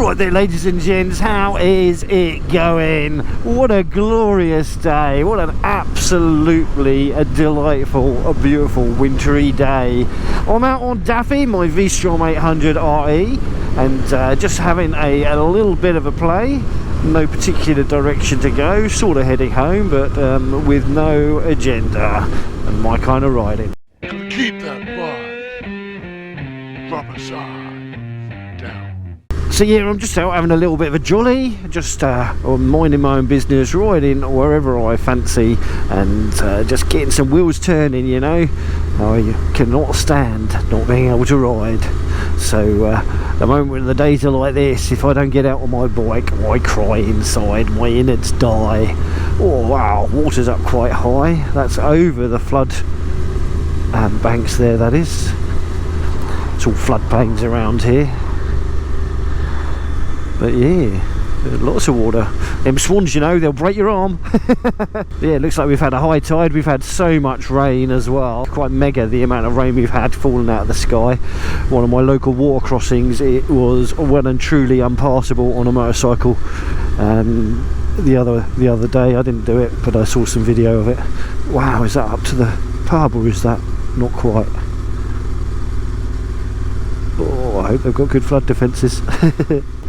Right there, ladies and gents, how is it going? What a glorious day. What an absolutely delightful, a beautiful wintry day. I'm out on Daffy, my V-Strom 800 RE, and just having a little bit of a play. No particular direction to go, sort of heading home, but with no agenda, and my kind of riding. Keep that bar from aside. So yeah, I'm just out having a little bit of a jolly, just minding my own business, riding wherever I fancy, and just getting some wheels turning, you know. I cannot stand not being able to ride. So the moment when the days are like this, if I don't get out on my bike, I cry inside, my innards die. Oh wow, water's up quite high. That's over the flood banks there, that is. It's all floodplains around here. But yeah, lots of water. Them swans, you know, they'll break your arm. Yeah, it looks like we've had a high tide. We've had so much rain as well. Quite mega, the amount of rain we've had falling out of the sky. One of my local water crossings, it was well and truly impassable on a motorcycle. The other day, I didn't do it, but I saw some video of it. Wow, is that up to the pub, or is that not quite? Oh, I hope they've got good flood defences.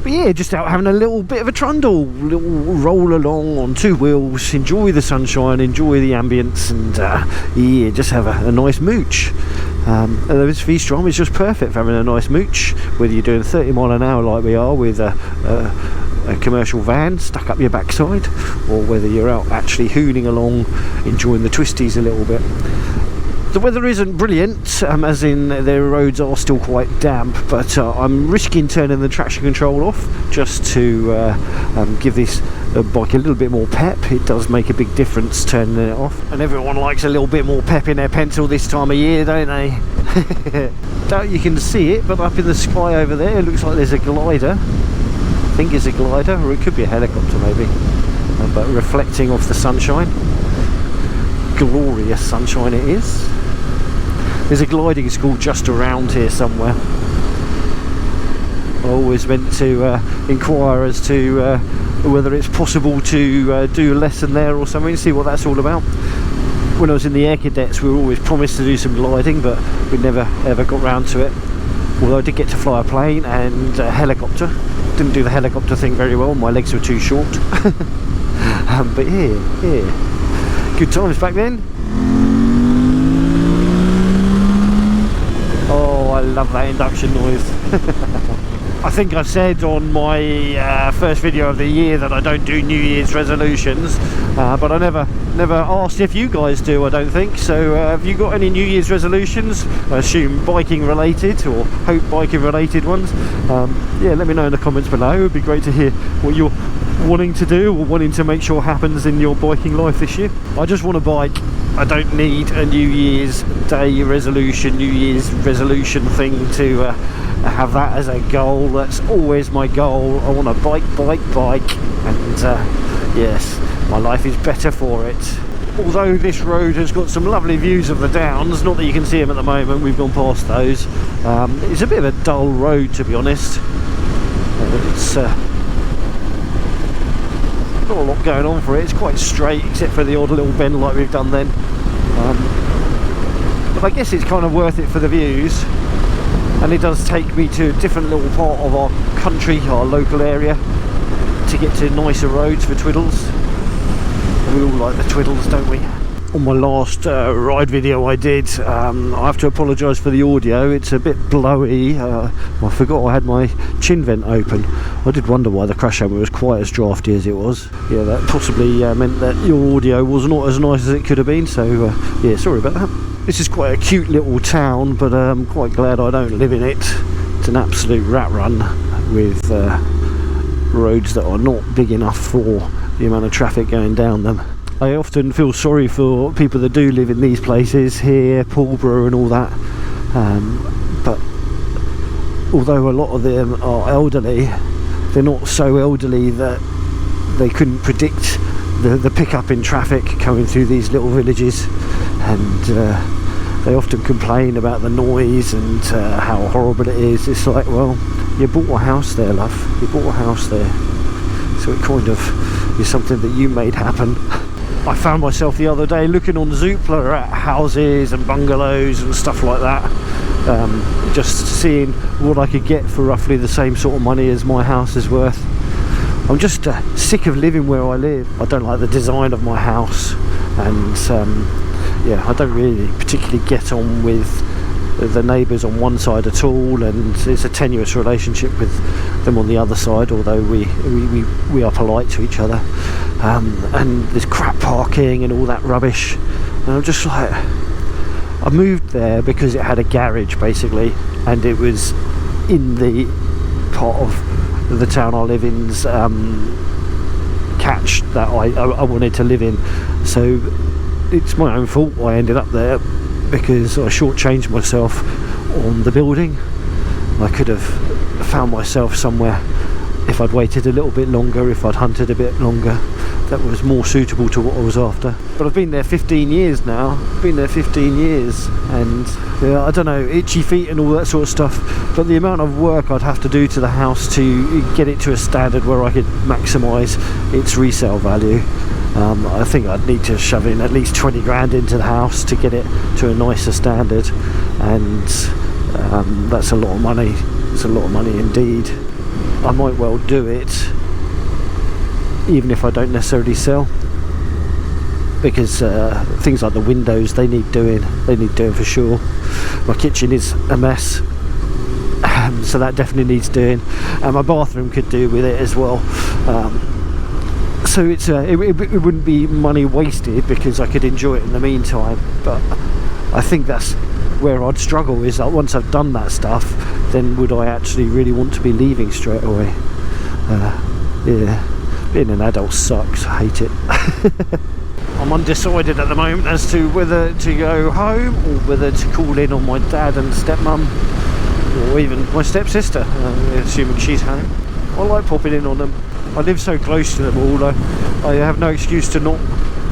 But yeah, just out having a little bit of a trundle, little roll along on two wheels, enjoy the sunshine, enjoy the ambience, and yeah, just have a nice mooch. This V-Strom is just perfect for having a nice mooch, whether you're doing 30 mile an hour like we are with a commercial van stuck up your backside, or whether you're out actually hooning along, enjoying the twisties a little bit. The weather isn't brilliant, as in the roads are still quite damp, but I'm risking turning the traction control off just to give this bike a little bit more pep. It does make a big difference turning it off, and everyone likes a little bit more pep in their pencil this time of year, don't they? Doubt you can see it, but up in the sky over there it looks like there's a glider. I think it's a glider, or it could be a helicopter maybe, but reflecting off the sunshine. Glorious sunshine it is. There's a gliding school just around here somewhere. I always meant to inquire as to whether it's possible to do a lesson there or something, see what that's all about. When I was in the Air Cadets, we were always promised to do some gliding, but we never ever got round to it. Although I did get to fly a plane and a helicopter. Didn't do the helicopter thing very well, my legs were too short. But yeah, good times back then. Oh, I love that induction noise. I think I said on my first video of the year that I don't do New Year's resolutions, but I never asked if you guys do, I don't think. So have you got any New Year's resolutions? I assume biking related, or hope biking related ones. Yeah, let me know in the comments below. It would be great to hear what you're wanting to do or wanting to make sure happens in your biking life this year. I just want to bike. I don't need a New Year's day resolution, New Year's resolution thing to have that as a goal. That's always my goal. I want to bike, and yes, my life is better for it. Although this road has got some lovely views of the downs, not that you can see them at the moment, we've gone past those. It's a bit of a dull road, to be honest. It's not a lot going on for it. It's quite straight, except for the odd little bend like we've done then. But I guess it's kind of worth it for the views, and it does take me to a different little part of our country, our local area, to get to nicer roads for twiddles. We all like the twiddles, don't we? On my last ride video I did, I have to apologise for the audio. It's a bit blowy. I forgot I had my chin vent open. I did wonder why the crash hammer was quite as drafty as it was. Yeah, that possibly meant that your audio was not as nice as it could have been, so yeah, sorry about that. This is quite a cute little town, but I'm quite glad I don't live in it. It's an absolute rat run with roads that are not big enough for the amount of traffic going down them. I often feel sorry for people that do live in these places here, Pulborough and all that, but although a lot of them are elderly, they're not so elderly that they couldn't predict the pickup in traffic coming through these little villages, and they often complain about the noise and how horrible it is. It's like, well, You bought a house there, love. You bought a house there. So it kind of is something that you made happen. I found myself the other day looking on Zoopla at houses and bungalows and stuff like that. Just seeing what I could get for roughly the same sort of money as my house is worth. I'm just sick of living where I live. I don't like the design of my house, and yeah, I don't really particularly get on with the neighbours on one side at all, and it's a tenuous relationship with them on the other side, although we are polite to each other, and there's crap parking and all that rubbish, and I'm just like, I moved there because it had a garage basically, and it was in the part of the town I live in's catch that I wanted to live in, so it's my own fault I ended up there, because I shortchanged myself on the building. I could have found myself somewhere if I'd waited a little bit longer, if I'd hunted a bit longer, that was more suitable to what I was after. But I've been there 15 years now. Been there 15 years, and yeah, I don't know, itchy feet and all that sort of stuff, but the amount of work I'd have to do to the house to get it to a standard where I could maximise its resale value, I think I'd need to shove in at least 20 grand into the house to get it to a nicer standard, and that's a lot of money. It's a lot of money indeed. I might well do it even if I don't necessarily sell, because things like the windows, they need doing for sure. My kitchen is a mess, so that definitely needs doing, and my bathroom could do with it as well. So it's it wouldn't be money wasted, because I could enjoy it in the meantime. But I think that's where I'd struggle, is that once I've done that stuff, then would I actually really want to be leaving straight away? Yeah, being an adult sucks. I hate it. I'm undecided at the moment as to whether to go home or whether to call in on my dad and stepmum, or even my stepsister, assuming she's home. I like popping in on them. I live so close to them all, I have no excuse to not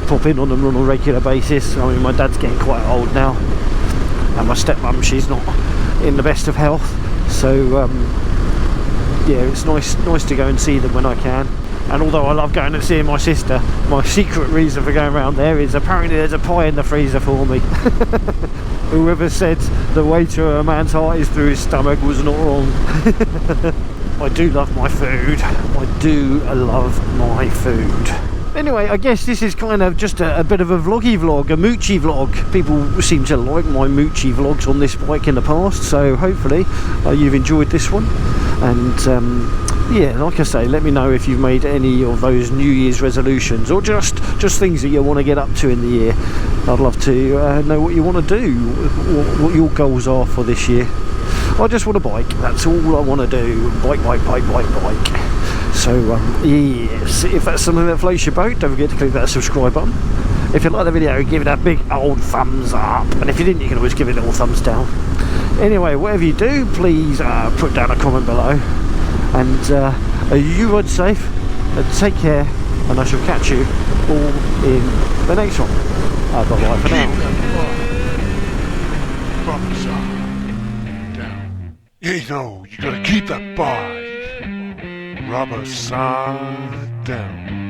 pop in on them on a regular basis. I mean, my dad's getting quite old now, and my stepmum, she's not in the best of health, so yeah, it's nice to go and see them when I can. And although I love going and seeing my sister, my secret reason for going around there is apparently there's a pie in the freezer for me. Whoever said the way to a man's heart is through his stomach was not wrong. I do love my food. I do love my food. Anyway, I guess this is kind of just a bit of a vloggy vlog, a Moochy vlog. People seem to like my Moochy vlogs on this bike in the past, so hopefully you've enjoyed this one. And yeah, like I say, let me know if you've made any of those New Year's resolutions, or just things that you want to get up to in the year. I'd love to know what you want to do, what your goals are for this year. I just want a bike, that's all I want to do. Bike. So yes, if that's something that floats your boat, don't forget to click that subscribe button. If you like the video, give it a big old thumbs up, and if you didn't, you can always give it a little thumbs down. Anyway, whatever you do, please put down a comment below, and you ride safe, take care, and I shall catch you all in the next one. Bye bye for now. You know, you gotta keep that bike rubber side down.